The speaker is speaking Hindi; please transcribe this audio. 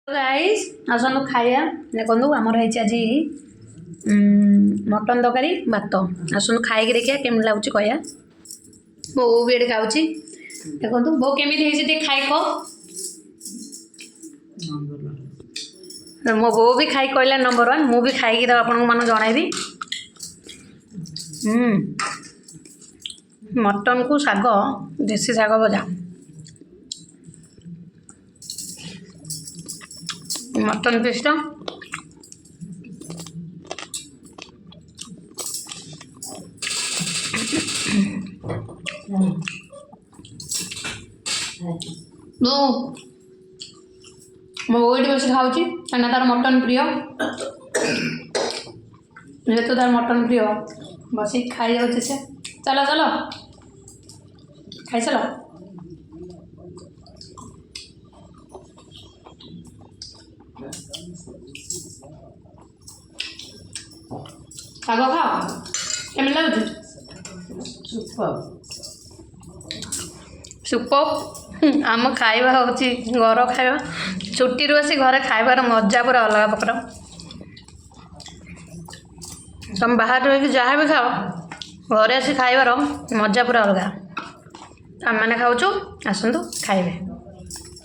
गाइस आसनु खाइया देखो आमर है आज मटन तरकारी भात आसनु खाई देखिए केमी लगुच कह मो बो भी ये खाऊँ देखो बो केमी खाई कह मो बो भी खाई कहला नंबर 1 मु भी खाई आपन मान जनइबी मटन को शाग देसी शाग भजा मटन पीसटा मो वो बस खाऊँ क्या तार मटन प्रिय जेहेतु तार मटन प्रिय बस खाई जाऊँ से चलो चलो खाई चलो शाग खाओ केमी लगुच सुपर आम खाइबा हूँ घर खाइबा छुट्टी आसी घरे खाइबार मजा पूरा अलग प्रकार तुम बाहर रही जहाँ भी खाओ घरे आसी खाइबार मजा पूरा अलग आम मैंने खाऊँ आसतु खाइबे।